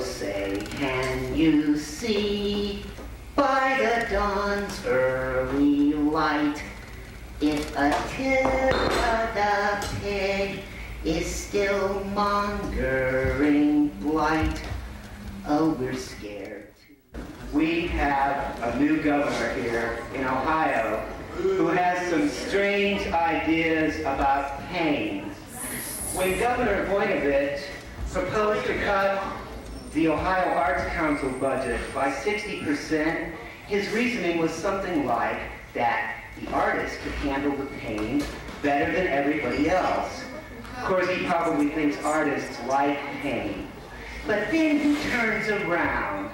say, can you see by the dawn's early light if Attila the pig is still mongering blight? Oh, we're scared. We have a new governor here in Ohio who has some strange ideas about pain. When Governor Beoddy proposed to cut the Ohio Arts Council budget by 60%, his reasoning was something like that the artist could handle the pain better than everybody else. Of course, he probably thinks artists like pain. But then he turns around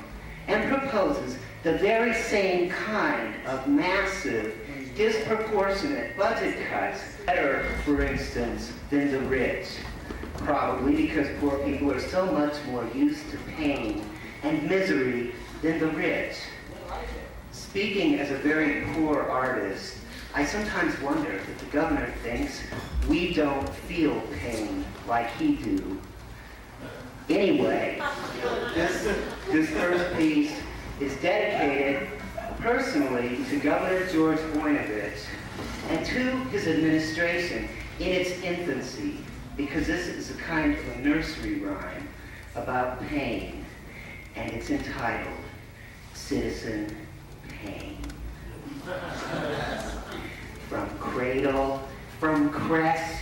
and proposes the very same kind of massive, disproportionate budget cuts, better, for instance, than the rich. Probably because poor people are so much more used to pain and misery than the rich. Speaking as a very poor artist, I sometimes wonder if the governor thinks we don't feel pain like he do. Anyway, this first piece is dedicated personally to Governor George Voinovich and to his administration in its infancy, because this is a kind of a nursery rhyme about pain, and it's entitled Citizen Pain. From cradle, from crest,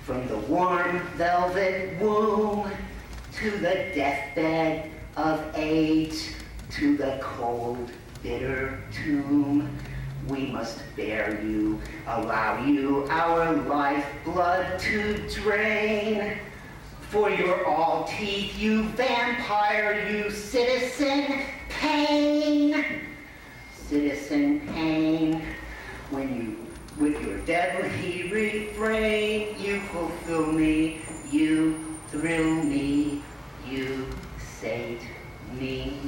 from the warm velvet womb, to the deathbed of age, to the cold, bitter tomb, we must bear you, allow you our lifeblood to drain. For you're all teeth, you vampire, you citizen pain. Citizen pain, when you, with your deadly refrain, you fulfill me, you thrill me, you sate me.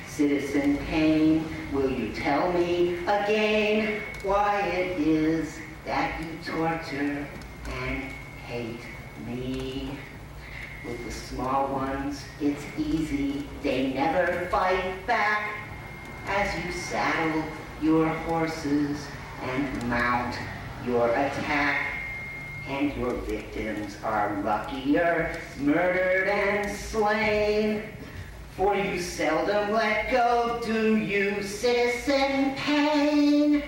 Citizen pain, will you tell me again why it is that you torture and hate me? With the small ones, it's easy, they never fight back. As you saddle your horses and mount your attack, and your victims are luckier, murdered and slain. For you seldom let go, do you, citizen pain?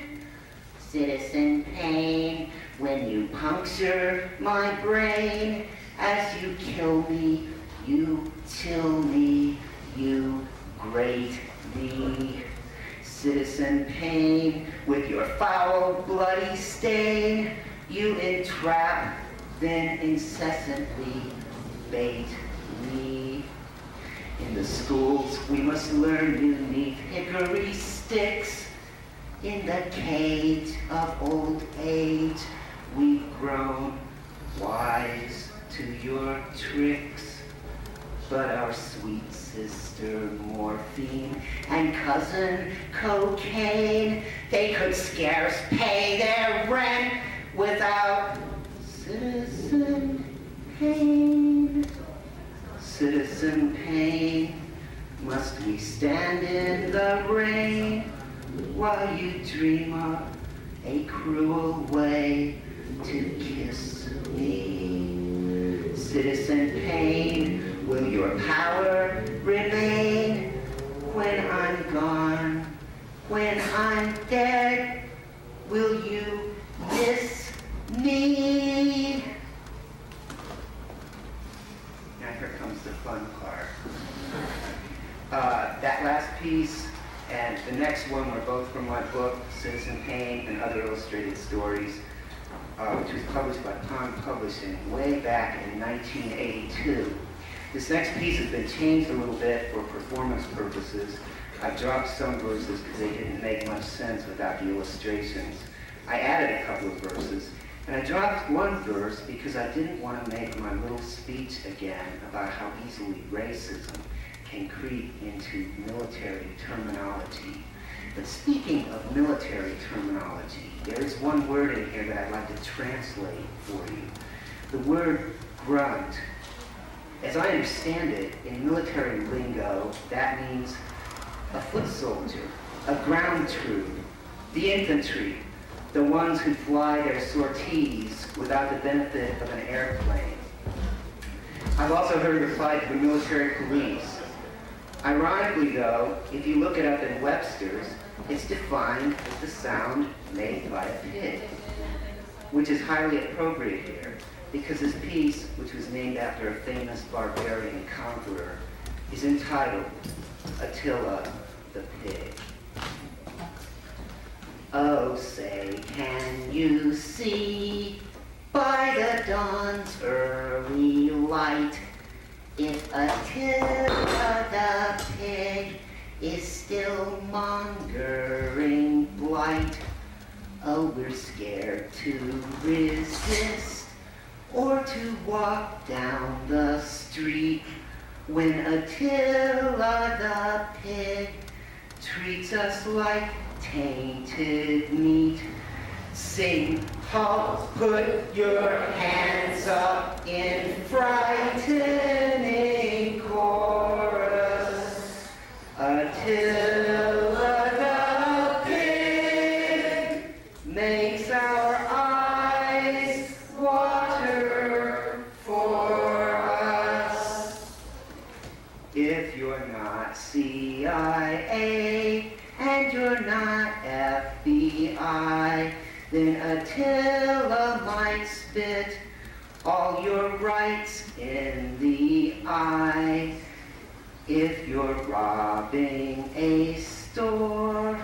Citizen pain, when you puncture my brain, as you kill me, you chill me, you grate me. Citizen pain, with your foul, bloody stain, you entrap, then incessantly bait me. In the schools, we must learn you need hickory sticks. In the cage of old age, we've grown wise to your tricks. But our sweet sister morphine and cousin cocaine, they could scarce pay their rent without citizen pain. Citizen pain, must we stand in the rain while you dream up a cruel way to kiss me? Citizen pain, will your power remain when I'm gone, when I'm dead? Will you miss me? Now here comes the fun part. That last piece and the next one were both from my book, Citizen Pain and Other Illustrated Stories, which was published by Pond Publishing way back in 1982. This next piece has been changed a little bit for performance purposes. I dropped some verses because they didn't make much sense without the illustrations. I added a couple of verses, and I dropped one verse because I didn't want to make my little speech again about how easily racism can creep into military terminology. But speaking of military terminology, there is one word in here that I'd like to translate for you. The word grunt. As I understand it, in military lingo, that means a foot soldier, a ground troop, the infantry, the ones who fly their sorties without the benefit of an airplane. I've also heard it applied to the military police. Ironically, though, if you look it up in Webster's, it's defined as the sound made by a pig, which is highly appropriate here, because this piece, which was named after a famous barbarian conqueror, is entitled Attila the Pig. Oh, say, can you see by the dawn's early light if Attila the Pig is still mongering blight? Oh, we're scared to resist or to walk down the street when Attila the Pig treats us like tainted meat. Sing, halt, put your hands up in frightening chorus. Attila the Pig makes our eyes water for us. If you're not CIA and you're not FBI, then Attila might spit all your rights in the eye. If you're robbing a store,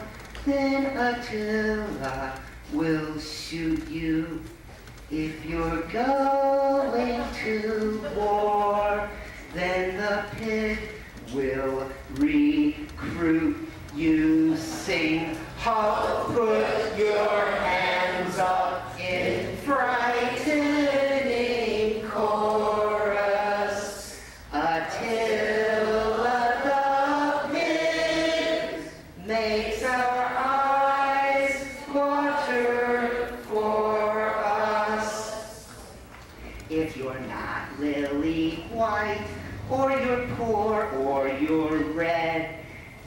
then Attila will shoot you. If you're going to war, then the pig will recruit you. Sing, halt, put your hands up in frightening chorus. Attila the Pig makes our eyes water for us. If you're not lily white, or you're poor, or you're red,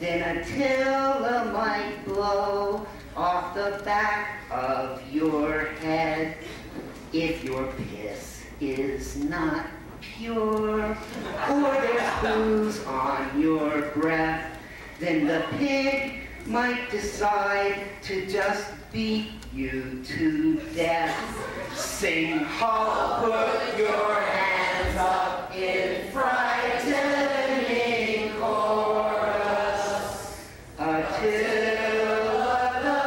then Attila might blow off the back of your head. If your piss is not pure, or there's booze on your breath, then the pig might decide to just beat you to death. Sing, halt, put your hands up in frightening chorus. Attila the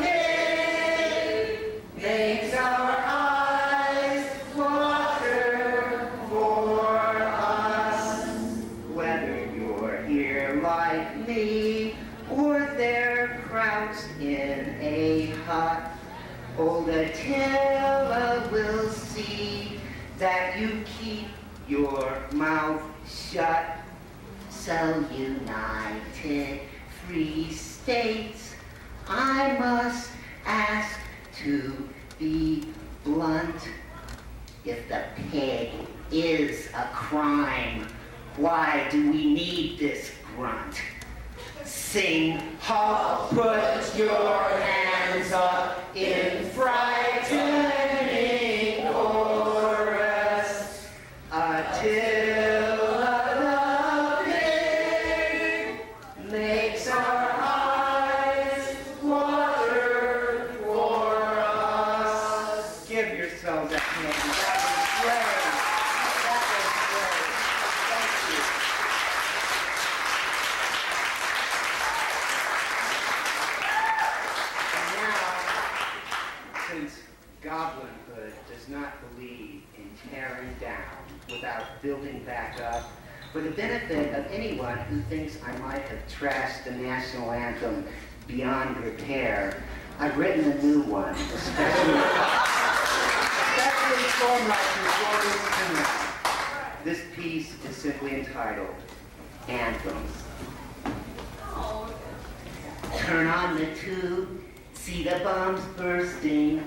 Pig makes our eyes water for us. Whether you're here like me, or there crouched in a hut, old Attila will see that you keep your mouth shut. So, United Free States, I must ask to be blunt. If the pig is a crime, why do we need this grunt? Sing, halt, put your hands up in frightening chorus. Attila the Pig makes our eyes water for us. Give yourselves a hand. That was great. That was great. Thank you. And now, since goblinhood does not believe in tearing down without building back up, for the benefit of anyone who thinks I might have trashed the national anthem beyond repair, I've written a new one, especially for my performance tonight. This piece is simply entitled Anthem. Turn on the tube, see the bombs bursting,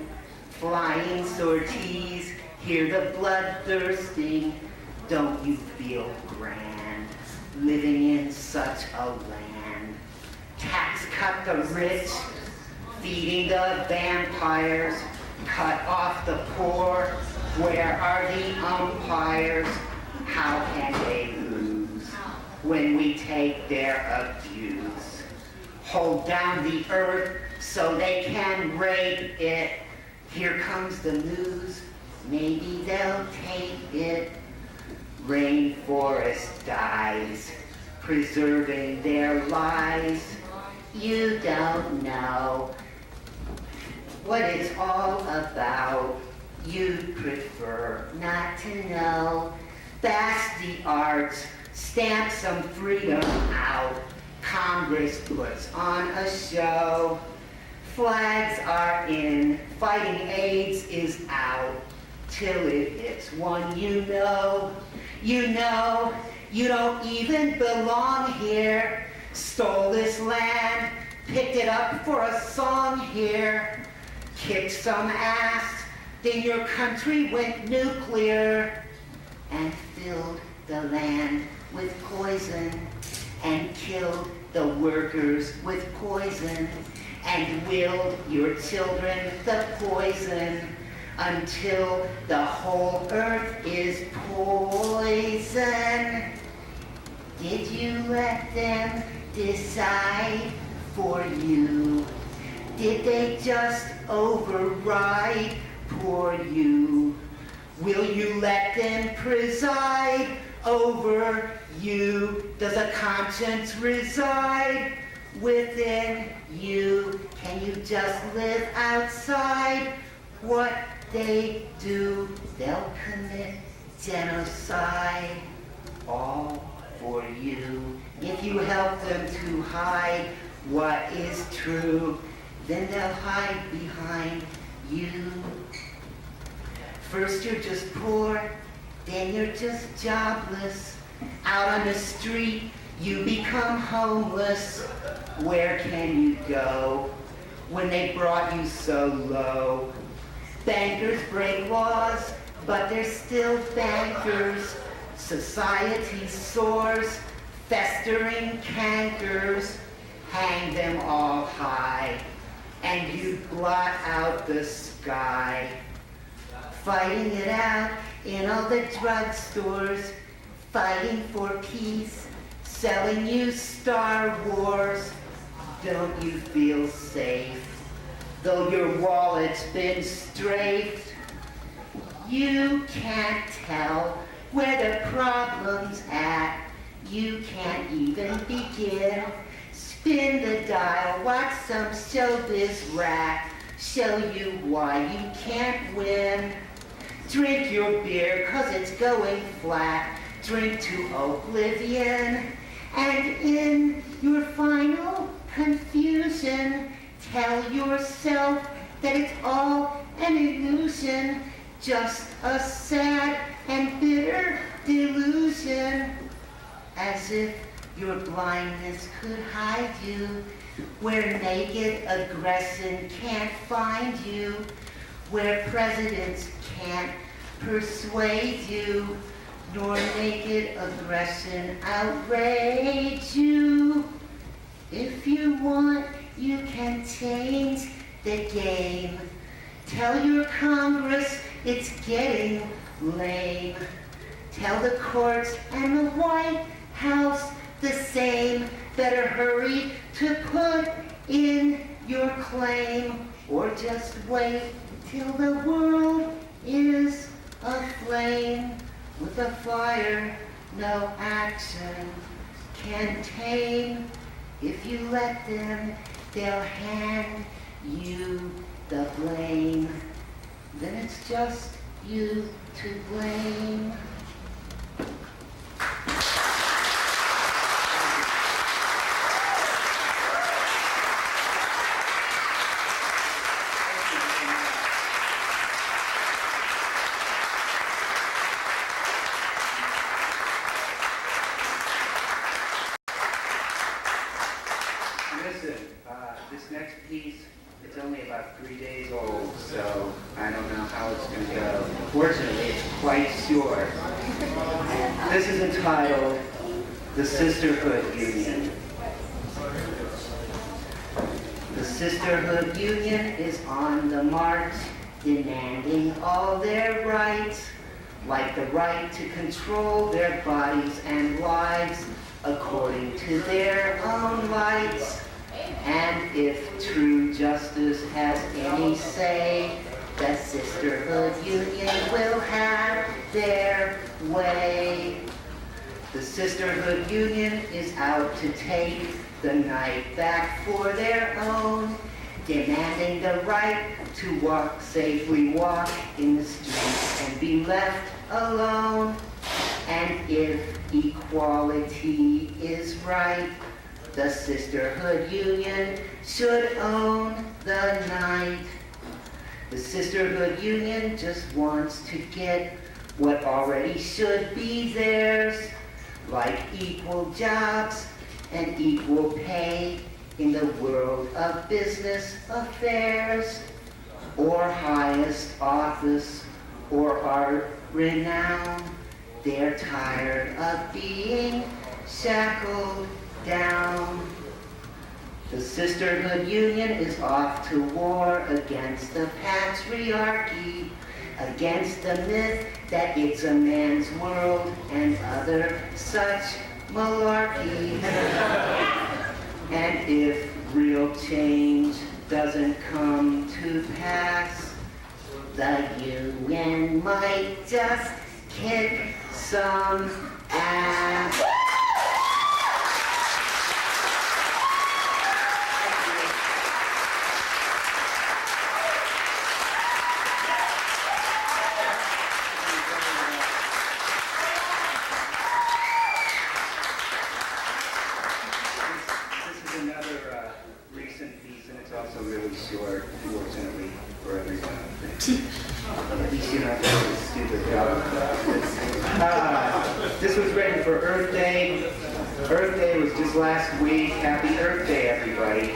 flying sorties, hear the blood thirsting. Don't you feel grand living in such a land? Tax cut the rich, feeding the vampires, cut off the poor. Where are the umpires? How can they lose when we take their abuse? Hold down the earth so they can rape it. Here comes the news, maybe they'll take it. Rainforest dies, preserving their lies. You don't know what it's all about. You'd prefer not to know. Bash the arts, stamp some freedom out. Congress puts on a show. Flags are in, fighting AIDS is out. Till it hits one you know you don't even belong here. Stole this land, picked it up for a song here. Kicked some ass, then your country went nuclear and filled the land with poison and killed the workers with poison and willed your children the poison until the whole earth is poison. Did you let them decide for you? Did they just override for you? Will you let them preside over you? Does a conscience reside within you? Can you just live outside what they do? They'll commit genocide, all for you. If you help them to hide what is true, then they'll hide behind you. First you're just poor, then you're just jobless. Out on the street, you become homeless. Where can you go when they brought you so low? Bankers break laws, but they're still bankers. Society soars, festering cankers. Hang them all high, and you blot out the sky. Fighting it out in all the drugstores, fighting for peace, selling you Star Wars. Don't you feel safe, though your wallet's been strafed? You can't tell where the problem's at. You can't even begin. Spin the dial, watch some showbiz rat show you why you can't win. Drink your beer, 'cause it's going flat. Drink to oblivion. And in your final confusion, tell yourself that it's all an illusion, just a sad and bitter delusion. As if your blindness could hide you, where naked aggression can't find you, where presidents can't persuade you, nor naked aggression outrage you. If you want, you can change the game. Tell your Congress it's getting lame. Tell the courts and the White House the same. Better hurry to put in your claim, or just wait till the world is aflame. With a fire no action can tame. If you let them, they'll hand you the blame. Then it's just you to blame. This next piece It's only about 3 days old, so I don't know how it's going to go. Fortunately, it's quite short. This is entitled The Sisterhood Union. The Sisterhood Union is on the march, demanding all their rights, like the right to control their bodies and lives according to their own lights. And if true justice has any say, the Sisterhood Union will have their way. The Sisterhood Union is out to take the night back for their own, demanding the right to safely walk in the streets and be left alone. And if equality is right, the Sisterhood Union should own the night. The Sisterhood Union just wants to get what already should be theirs, like equal jobs and equal pay in the world of business affairs, or highest office or art renown. They're tired of being shackled down. The Sisterhood Union is off to war against the patriarchy, against the myth that it's a man's world and other such malarkey. And if real change doesn't come to pass, the union might just kick some ass. Also really short, fortunately, for everyone. At least you're not doing this stupid job. This was written for Earth Day. Earth Day was just last week. Happy Earth Day, everybody.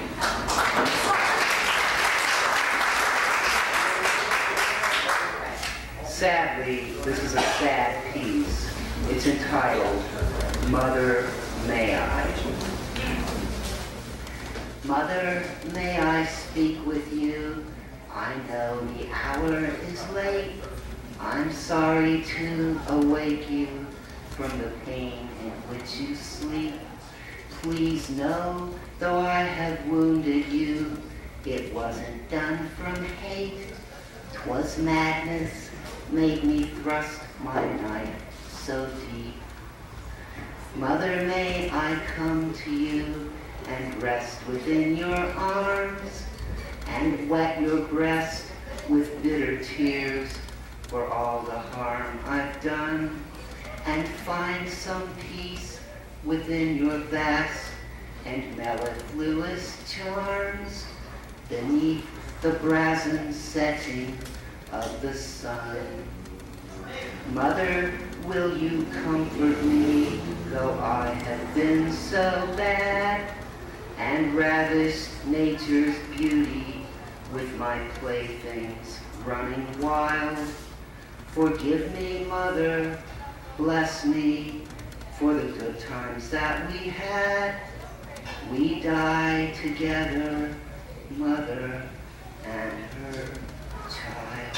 Sadly, this is a sad piece. It's entitled, Mother, May I? Mother, may I speak with you? I know the hour is late. I'm sorry to awake you from the pain in which you sleep. Please know, though I have wounded you, it wasn't done from hate. 'Twas madness made me thrust my knife so deep. Mother, may I come to you and rest within your arms, and wet your breast with bitter tears for all the harm I've done, and find some peace within your vast and mellifluous charms, beneath the brazen setting of the sun. Mother, will you comfort me, though I have been so bad, and ravished nature's beauty with my playthings running wild? Forgive me, Mother, bless me for the good times that we had. We died together, Mother and her child.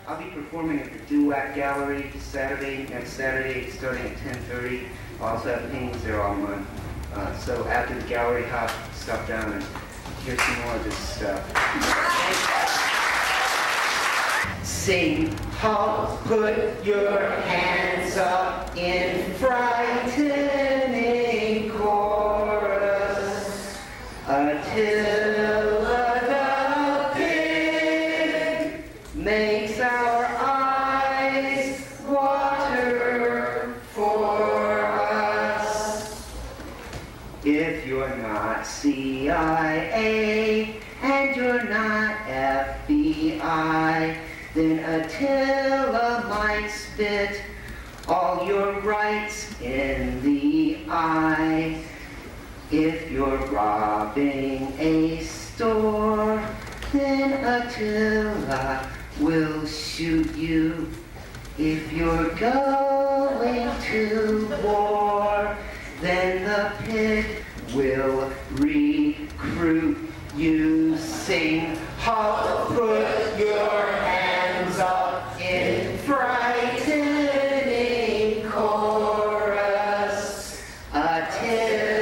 I'll be performing at the Duet Gallery next Saturday, starting at 10:30. I also have paintings there all month. So after the gallery, hop, stop down and hear some more of this stuff. Sing, halt, put your hands up in frightening chorus, Attila the Big makes our eyes water for us. If you're not CIA and you're not FBI, eye. Then Attila might spit all your rights in the eye. If you're robbing a store, then Attila will shoot you. If you're going to war, then the pit will recruit you. Sing, halt, put your hands up in frightening chorus. Attila